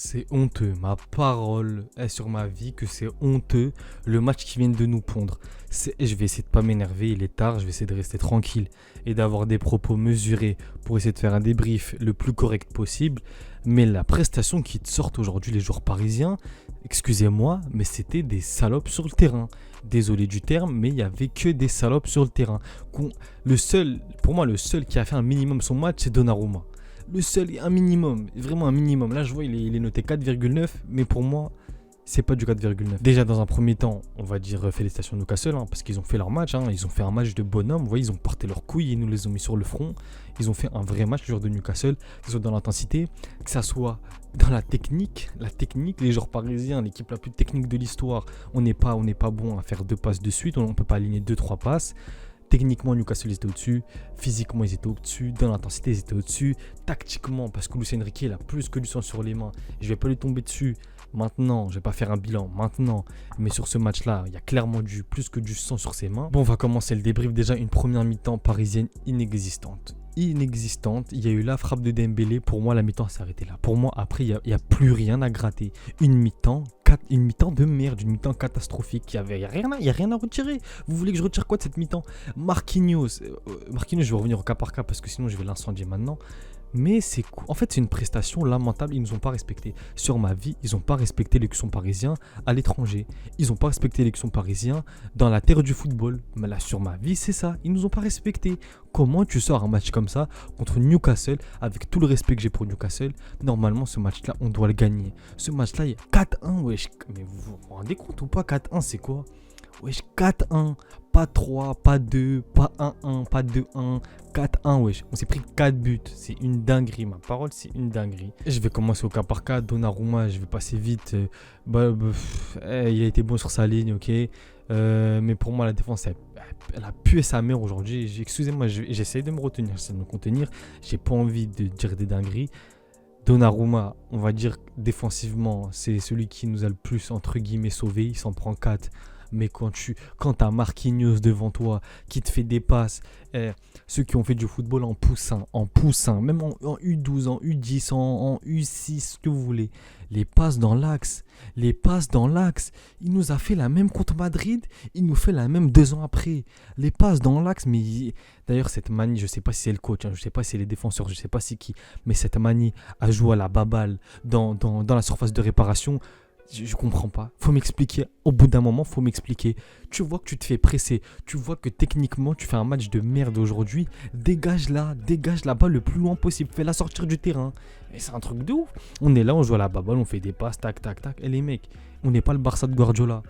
C'est honteux, ma parole est sur ma vie que c'est honteux le match qui vient de nous pondre. Je vais essayer de pas m'énerver, il est tard, je vais essayer de rester tranquille et d'avoir des propos mesurés pour essayer de faire un débrief le plus correct possible. Mais la prestation qui te sortent aujourd'hui les joueurs parisiens, excusez-moi, mais c'était des salopes sur le terrain. Désolé du terme, mais il n'y avait que des salopes sur le terrain. Pour moi, le seul qui a fait un minimum son match, c'est Donnarumma. Le seul, un minimum, vraiment un minimum. Là, je vois, il est noté 4,9, mais pour moi, c'est pas du 4,9. Déjà, dans un premier temps, on va dire félicitations à Newcastle, parce qu'ils ont fait leur match. Ils ont fait un match de bonhomme. Vous voyez, ils ont porté leurs couilles, ils nous les ont mis sur le front. Ils ont fait un vrai match, les joueurs de Newcastle, que ce soit dans l'intensité, que ça soit dans la technique, les joueurs parisiens, l'équipe la plus technique de l'histoire. On n'est pas bon à faire deux passes de suite, on ne peut pas aligner 2-3 passes. Techniquement, Newcastle ils étaient au-dessus. Physiquement, ils étaient au-dessus. Dans l'intensité, ils étaient au-dessus. Tactiquement, parce que Luis Enrique, il a plus que du sang sur les mains. Je ne vais pas lui tomber dessus maintenant. Je ne vais pas faire un bilan maintenant. Mais sur ce match-là, il y a clairement plus que du sang sur ses mains. Bon, on va commencer le débrief. Déjà, une première mi-temps parisienne inexistante. Il y a eu la frappe de Dembélé. Pour moi, la mi-temps s'est arrêtée là. Pour moi, après, il n'y a plus rien à gratter. Une mi-temps de merde, une mi-temps catastrophique. Il n'y a rien à retirer. Vous voulez que je retire quoi de cette mi-temps? Marquinhos, je vais revenir au cas par cas parce que sinon je vais l'incendier maintenant. Mais en fait, c'est une prestation lamentable. Ils ne nous ont pas respecté. Sur ma vie, ils n'ont pas respecté l'élection parisien à l'étranger. Ils n'ont pas respecté l'élection parisien dans la terre du football. Mais là, sur ma vie, c'est ça. Ils ne nous ont pas respecté. Comment tu sors un match comme ça contre Newcastle, avec tout le respect que j'ai pour Newcastle? Normalement, ce match-là, on doit le gagner. Ce match-là, il y a 4-1. Wesh. Mais vous vous rendez compte ou pas? 4-1, c'est quoi? Wesh, 4-1, pas 3, pas 2, pas 1-1, pas 2-1, 4-1, wesh. On s'est pris 4 buts. C'est une dinguerie, ma parole, c'est une dinguerie. Et je vais commencer au cas par cas. Donnarumma, je vais passer vite. Il a été bon sur sa ligne, ok. Mais pour moi, la défense, elle a pué sa mère aujourd'hui. Excusez-moi, j'essaie de me retenir, j'essaie de me contenir. J'ai pas envie de dire des dingueries. Donnarumma, on va dire défensivement, c'est celui qui nous a le plus, entre guillemets, sauvé. Il s'en prend 4. Mais quand t'as Marquinhos devant toi qui te fait des passes, ceux qui ont fait du football en poussin, même en U12, en U10, en U6, ce que vous voulez, les passes dans l'axe, il nous a fait la même contre Madrid, il nous fait la même 2 ans après, les passes dans l'axe, mais d'ailleurs cette manie, je sais pas si c'est le coach, je sais pas si c'est les défenseurs, je sais pas c'est qui, mais cette manie à jouer à la baballe dans la surface de réparation, je comprends pas. Faut m'expliquer. Au bout d'un moment, faut m'expliquer. Tu vois que tu te fais presser. Tu vois que techniquement, tu fais un match de merde aujourd'hui. Dégage là-bas le plus loin possible. Fais-la sortir du terrain. Et c'est un truc de ouf. On est là, on joue à la baballe, on fait des passes, tac, tac, tac. Et les mecs, on n'est pas le Barça de Guardiola.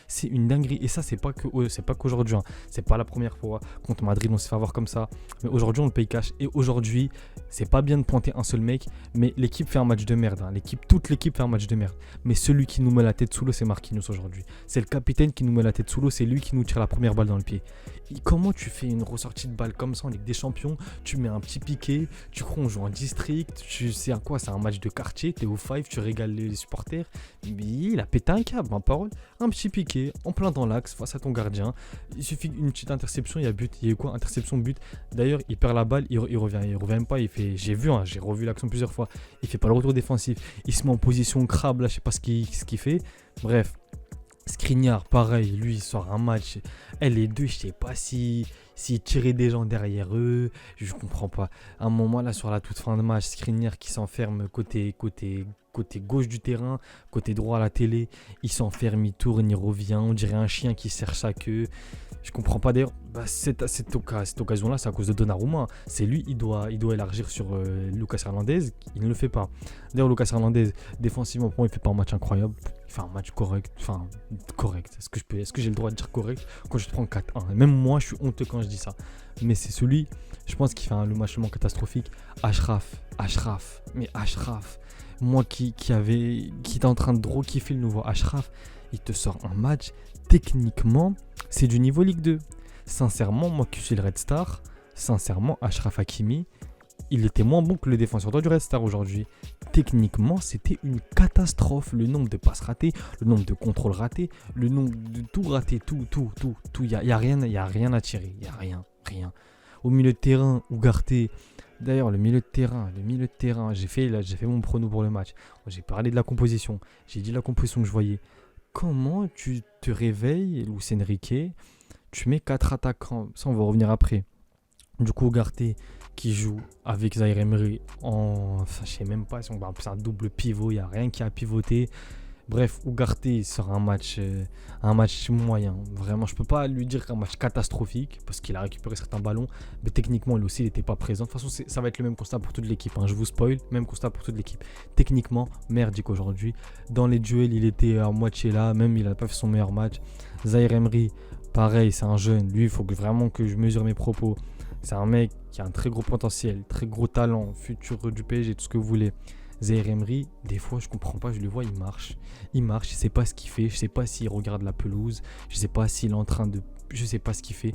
C'est une dinguerie. Et ça, c'est pas qu'aujourd'hui. C'est pas la première fois. Contre Madrid, on s'est fait avoir comme ça. Mais aujourd'hui, on le paye cash. Et aujourd'hui, c'est pas bien de pointer un seul mec. Mais l'équipe fait un match de merde. Toute l'équipe fait un match de merde. Mais celui qui nous met la tête sous l'eau, c'est Marquinhos aujourd'hui. C'est le capitaine qui nous met la tête sous l'eau. C'est lui qui nous tire la première balle dans le pied. Et comment tu fais une ressortie de balle comme ça en Ligue des Champions? Tu mets un petit piqué. Tu crois on joue en district. Tu sais à quoi? C'est un match de quartier. T'es au 5. Tu régales les supporters. Mais il a pété un câble, ma parole. Un petit piqué, en plein dans l'axe, face à ton gardien. Il suffit d'une petite interception, il y a but. Il y a eu quoi? Interception, but. D'ailleurs, il perd la balle, il revient même pas. J'ai revu l'action plusieurs fois. Il fait pas le retour défensif. Il se met en position crabe, là, je sais pas ce qu'il fait. Bref. Skriniar, pareil, lui, il sort un match. Les deux, je sais pas s'ils tiraient des gens derrière eux. Je comprends pas. À un moment, là, sur la toute fin de match, Skriniar qui s'enferme côté gauche du terrain, côté droit à la télé. Il s'enferme, il tourne, il revient. On dirait un chien qui serre sa queue. Je comprends pas d'ailleurs. Cette occasion-là, c'est à cause de Donnarumma. C'est lui, il doit élargir sur Lucas Hernandez. Il ne le fait pas. D'ailleurs, Lucas Hernandez, défensivement, pour moi, il fait pas un match incroyable. Il fait un match correct. Enfin, correct. Est-ce que j'ai le droit de dire correct quand je te prends 4-1? Même moi, je suis honteux quand je dis ça. Mais c'est celui, je pense, qui fait le match le moins catastrophique. Achraf. Moi qui était en train de trop kiffer le nouveau Achraf, il te sort un match. Techniquement, c'est du niveau Ligue 2. Sincèrement, moi qui suis le Red Star, Achraf Hakimi, il était moins bon que le défenseur du Red Star aujourd'hui. Techniquement, c'était une catastrophe. Le nombre de passes ratées, le nombre de contrôles ratés, le nombre de tout raté, tout. Il y a rien à tirer. Il y a rien. Au milieu de terrain, Ugarte, D'ailleurs, le milieu de terrain, j'ai fait mon prono pour le match. J'ai parlé de la composition. J'ai dit la composition que je voyais. Comment tu te réveilles, Luis Enrique, tu mets 4 attaquants, ça on va revenir après. Du coup, Ugarte qui joue avec Zaïre Emery enfin, je sais même pas si on va appeler ça un double pivot, il n'y a rien qui a pivoté. Bref, Ugarte sera un match moyen. Vraiment, je peux pas lui dire qu'un match catastrophique parce qu'il a récupéré certains ballons, mais techniquement, lui aussi, il n'était pas présent. De toute façon, ça va être le même constat pour toute l'équipe. Je vous spoil, même constat pour toute l'équipe. Techniquement, merdique aujourd'hui. Dans les duels, il était à moitié là, même il n'a pas fait son meilleur match. Zaïre Emery, pareil, c'est un jeune. Lui, il faut vraiment que je mesure mes propos. C'est un mec qui a un très gros potentiel, très gros talent, futur du PSG, tout ce que vous voulez. Zaïre Emery, des fois je comprends pas, je le vois, il marche, je sais pas ce qu'il fait, je sais pas s'il regarde la pelouse, je sais pas s'il est en train de, je sais pas ce qu'il fait.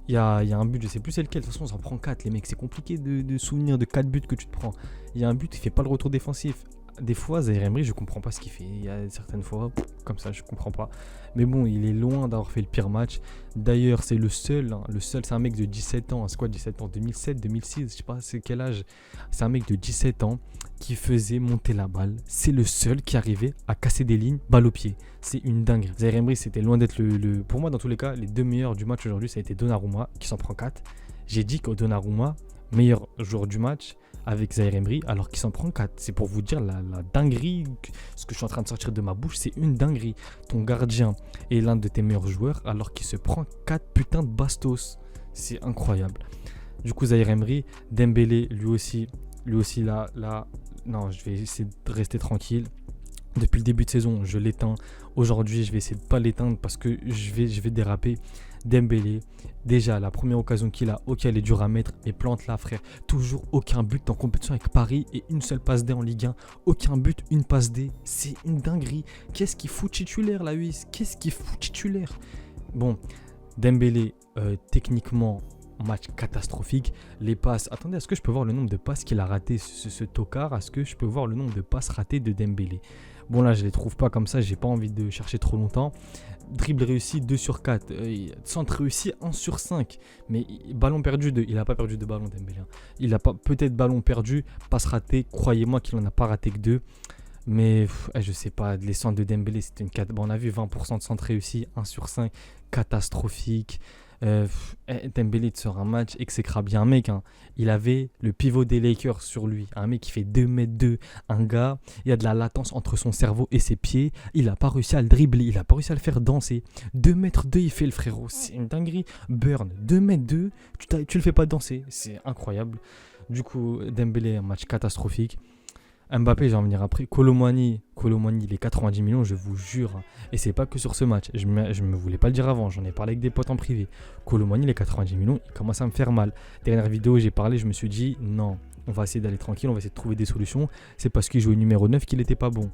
Il y a un but, je sais plus c'est lequel, de toute façon on s'en prend 4 les mecs, c'est compliqué de souvenir de 4 buts que tu te prends. Il y a un but, il fait pas le retour défensif. Des fois, Zaïre Emery, je comprends pas ce qu'il fait. Il y a certaines fois, comme ça, je comprends pas. Mais bon, il est loin d'avoir fait le pire match. D'ailleurs, c'est le seul, c'est un mec de 17 ans. C'est quoi 17 ans 2007, 2006, je sais pas, c'est quel âge. C'est un mec de 17 ans qui faisait monter la balle. C'est le seul qui arrivait à casser des lignes, balle au pied. C'est une dinguerie. Zaïre Emery, c'était loin d'être pour moi, dans tous les cas, les deux meilleurs du match aujourd'hui, ça a été Donnarumma qui s'en prend 4. J'ai dit que Donnarumma, meilleur joueur du match, avec Zaïre Emery, alors qu'il s'en prend 4. C'est pour vous dire la dinguerie, ce que je suis en train de sortir de ma bouche, c'est une dinguerie. Ton gardien est l'un de tes meilleurs joueurs, alors qu'il se prend 4 putains de bastos. C'est incroyable. Du coup, Zaïre Emery, Dembélé, lui aussi là, non, je vais essayer de rester tranquille. Depuis le début de saison, je l'éteins. Aujourd'hui, je vais essayer de ne pas l'éteindre parce que je vais déraper. Dembélé, déjà la première occasion qu'il a, ok, elle est dure à mettre, mais plante là, frère. Toujours aucun but en compétition avec Paris et une seule passe D en Ligue 1. Aucun but, une passe D. C'est une dinguerie. Qu'est-ce qu'il fout titulaire, la US? Qu'est-ce qu'il fout titulaire? Bon, Dembélé, techniquement, match catastrophique. Les passes. Attendez, est-ce que je peux voir le nombre de passes qu'il a raté, ce tocard? Est-ce que je peux voir le nombre de passes ratées de Dembélé? Bon, là, je les trouve pas comme ça. J'ai pas envie de chercher trop longtemps. Dribble réussi 2 sur 4. Centre réussi 1 sur 5. Mais ballon perdu 2. Il n'a pas perdu de ballon, Dembélé. Il a pas peut-être ballon perdu, passe raté. Croyez-moi qu'il en a pas raté que 2. Mais je sais pas, les centres de Dembélé, c'était une bon, on a vu 20% de centre réussi, 1 sur 5. Catastrophique. Dembélé te sort un match exécrable. Il y a un mec, il avait le pivot des Lakers sur lui. Un mec qui fait 2m2. Un gars, il y a de la latence entre son cerveau et ses pieds. Il n'a pas réussi à le dribbler. Il n'a pas réussi à le faire danser. 2m2, il fait le frérot. C'est une dinguerie. Burn, 2m2, tu le fais pas danser. C'est incroyable. Du coup, Dembélé, un match catastrophique. Mbappé, j'en venir après. Colomani, il est 90 millions, je vous jure. Et c'est pas que sur ce match. Je me voulais pas le dire avant, j'en ai parlé avec des potes en privé. Colomani, il est 90 millions, il commence à me faire mal. Dernière vidéo, j'ai parlé, je me suis dit, non, on va essayer d'aller tranquille, on va essayer de trouver des solutions. C'est parce qu'il jouait numéro 9 qu'il était pas bon.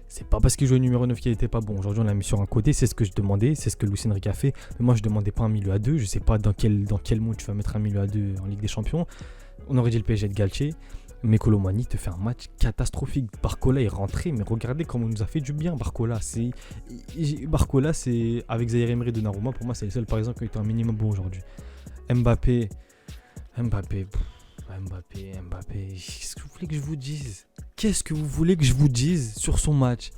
C'est pas parce qu'il jouait numéro 9 qu'il était pas bon. Aujourd'hui, on l'a mis sur un côté, c'est ce que je demandais, c'est ce que Luis Enrique a fait. Mais moi, je demandais pas un milieu à 2. Je sais pas dans quel monde tu vas mettre un milieu à 2 en Ligue des Champions. On aurait dit le PSG de Galtier. Mais Colomani te fait un match catastrophique. Barcola est rentré, mais regardez comment il nous a fait du bien. Barcola, c'est avec Zaïre Emery et Donnarumma, pour moi, c'est le seul par exemple qui a été un minimum bon aujourd'hui. Mbappé. Qu'est-ce que vous voulez que je vous dise? Qu'est-ce que vous voulez que je vous dise sur son match?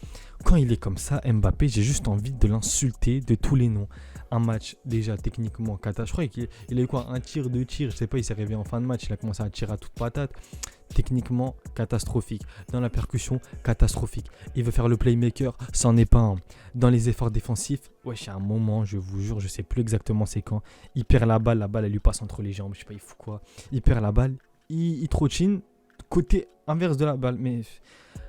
Quand il est comme ça, Mbappé, j'ai juste envie de l'insulter de tous les noms. Un match déjà techniquement catastrophique. Je crois qu'il a eu quoi? Un tir, 2 tirs, je sais pas, il s'est réveillé en fin de match, il a commencé à tirer à toute patate. Techniquement catastrophique. Dans la percussion, catastrophique. Il veut faire le playmaker, c'en est pas un. Dans les efforts défensifs, wesh, à un moment, je vous jure, je sais plus exactement c'est quand. Il perd la balle elle lui passe entre les jambes, je sais pas, il fout quoi. Il perd la balle, il trottine, côté inverse de la balle, mais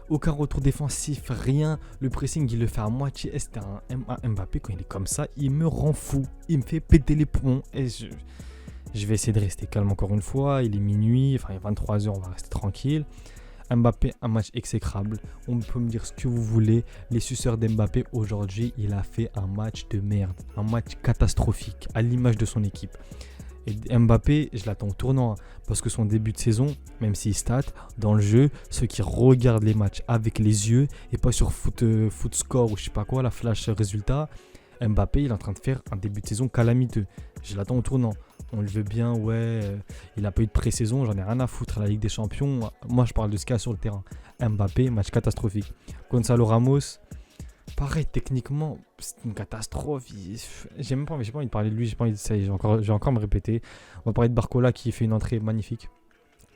aucun retour défensif, rien. Le pressing, il le fait à moitié. C'était un Mbappé, quand il est comme ça, il me rend fou. Il me fait péter les plombs. Et je vais essayer de rester calme encore une fois. Il est minuit, enfin il est 23h, on va rester tranquille. Mbappé, un match exécrable. On peut me dire ce que vous voulez. Les suceurs d'Mbappé, aujourd'hui, il a fait un match de merde. Un match catastrophique, à l'image de son équipe. Et Mbappé, je l'attends au tournant, parce que son début de saison, même s'il stat, dans le jeu, ceux qui regardent les matchs avec les yeux et pas sur foot score ou je sais pas quoi, la flash résultat, Mbappé, il est en train de faire un début de saison calamiteux. Je l'attends au tournant. on le veut bien, ouais, il n'a pas eu de pré-saison, j'en ai rien à foutre. La Ligue des Champions, moi je parle de ce qu'il y a sur le terrain. Mbappé, match catastrophique. Gonzalo Ramos, pareil, techniquement, c'est une catastrophe. J'ai pas envie de parler de lui, j'ai pas envie de ça, je vais encore me répéter. On va parler de Barcola qui fait une entrée magnifique.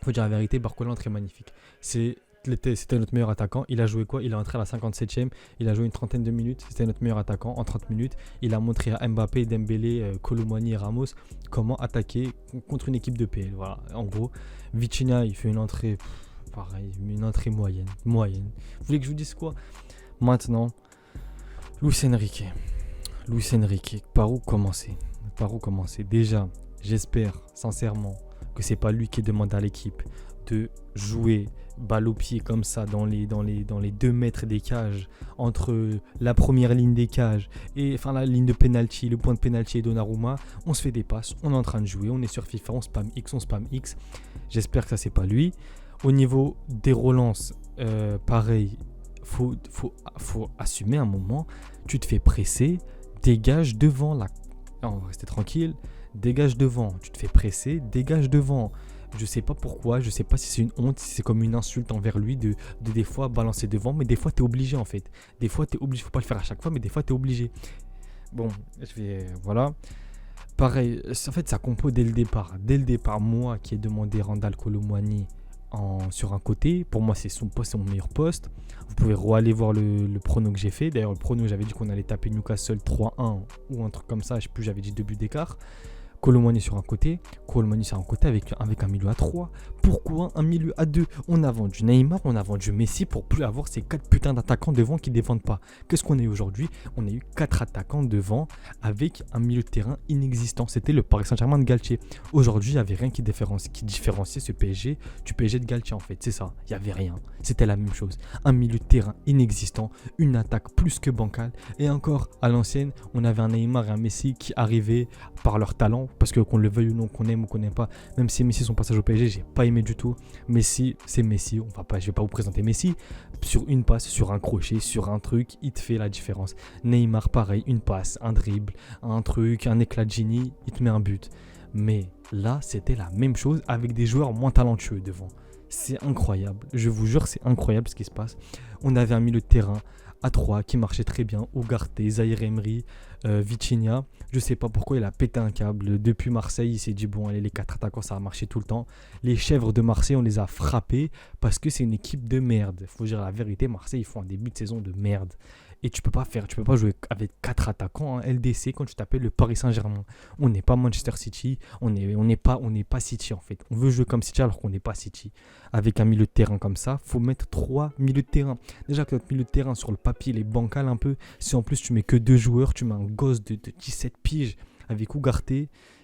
Faut dire la vérité, Barcola, entrée magnifique. C'était notre meilleur attaquant. Il a joué quoi? Il est entré à la 57e. Il a joué une trentaine de minutes. C'était notre meilleur attaquant en 30 minutes. Il a montré à Mbappé, Dembélé, Kolo Muani et Ramos comment attaquer contre une équipe de PL. Voilà, en gros. Vitinha, il fait une entrée, pareil, une entrée moyenne. Vous voulez que je vous dise quoi? Maintenant, Luis Enrique. Par où commencer? Déjà, j'espère sincèrement que c'est pas lui qui demande à l'équipe de jouer balle au pied comme ça dans les 2 mètres des cages, entre la première ligne des cages et enfin la ligne de penalty, le point de penalty et Donnarumma. On se fait des passes, on est en train de jouer, on est sur FIFA, on spam X. J'espère que ça c'est pas lui. Au niveau des relances, pareil, faut assumer un moment. Tu te fais presser, dégage devant la... Non, on va rester tranquille. Dégage devant, tu te fais presser, dégage devant. Je sais pas pourquoi, je sais pas si c'est une honte, si c'est comme une insulte envers lui de des fois balancer devant, mais des fois t'es obligé en fait. Des fois t'es obligé, faut pas le faire à chaque fois, mais des fois t'es obligé. Bon, voilà. Pareil, en fait ça compo dès le départ. Moi qui ai demandé Randal Kolo Muani sur un côté, pour moi c'est son poste, c'est mon meilleur poste. Vous pouvez aller voir le prono que j'ai fait. D'ailleurs le prono j'avais dit qu'on allait taper Newcastle 3-1 ou un truc comme ça, je sais plus, j'avais dit 2 buts d'écart. Kolo Muani sur un côté avec un milieu à 3. Pourquoi un milieu à 2? On a vendu Neymar, on a vendu Messi pour plus avoir ces 4 putains d'attaquants devant qui ne défendent pas. Qu'est-ce qu'on a eu aujourd'hui? On a eu 4 attaquants devant avec un milieu de terrain inexistant. C'était le Paris Saint-Germain de Galtier. Aujourd'hui, il n'y avait rien qui différenciait ce PSG du PSG de Galtier en fait. C'est ça, il n'y avait rien. C'était la même chose. Un milieu de terrain inexistant, une attaque plus que bancale. Et encore, à l'ancienne, on avait un Neymar et un Messi qui arrivaient par leur talent. Parce que qu'on le veuille ou non, qu'on aime ou qu'on n'aime pas, même si Messi son passage au PSG, j'ai pas aimé du tout. Messi, c'est Messi. Je vais pas vous présenter Messi. Sur une passe, sur un crochet, sur un truc, il te fait la différence. Neymar, pareil, une passe, un dribble, un truc, un éclat de génie, il te met un but. Mais là, c'était la même chose avec des joueurs moins talentueux devant. C'est incroyable. Je vous jure, c'est incroyable ce qui se passe. On avait un milieu de terrain à 3 qui marchait très bien. Ugarte, Zahir Emery, Vitinha. Je sais pas pourquoi il a pété un câble. Depuis Marseille, il s'est dit bon allez, les 4 attaquants ça a marché tout le temps. Les chèvres de Marseille, on les a frappés parce que c'est une équipe de merde. Faut dire la vérité, Marseille ils font un début de saison de merde. Et tu peux pas jouer avec 4 attaquants en LDC quand tu t'appelles le Paris Saint-Germain. On n'est pas Manchester City, on n'est pas City en fait. On veut jouer comme City alors qu'on n'est pas City. Avec un milieu de terrain comme ça, faut mettre 3 milieux de terrain. Déjà que notre milieu de terrain sur le papier, il est bancal un peu. Si en plus tu mets que 2 joueurs, tu mets un gosse de 17 piges avec Ugarte.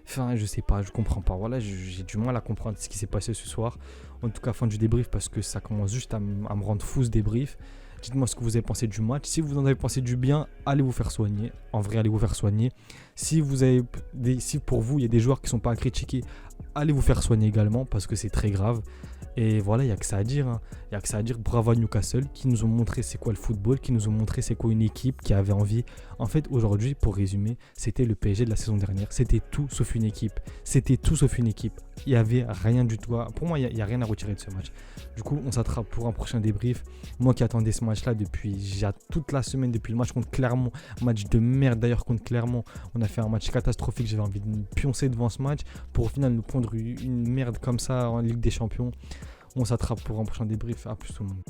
Enfin, je sais pas, je comprends pas. Voilà, j'ai du mal à comprendre ce qui s'est passé ce soir. En tout cas, fin du débrief parce que ça commence juste à me rendre fou ce débrief. Dites-moi ce que vous avez pensé du match. Si vous en avez pensé du bien, allez vous faire soigner. En vrai, allez vous faire soigner. Si pour vous, il y a des joueurs qui ne sont pas à critiquer, allez vous faire soigner également parce que c'est très grave. Et voilà, il n'y a que ça à dire. Il n'y a que ça à dire. Bravo à Newcastle qui nous ont montré c'est quoi le football, qui nous ont montré c'est quoi une équipe qui avait envie. En fait, aujourd'hui, pour résumer, c'était le PSG de la saison dernière. C'était tout sauf une équipe. Il n'y avait rien du tout. Pour moi, il n'y a rien à retirer de ce match. Du coup, on s'attrape pour un prochain débrief. Moi qui attendais ce match-là depuis toute la semaine, depuis le match contre Clermont. Match de merde d'ailleurs contre Clermont. On a fait un match catastrophique. J'avais envie de me pioncer devant ce match pour au final nous prendre une merde comme ça en Ligue des Champions. On s'attrape pour un prochain débrief. À plus tout le monde.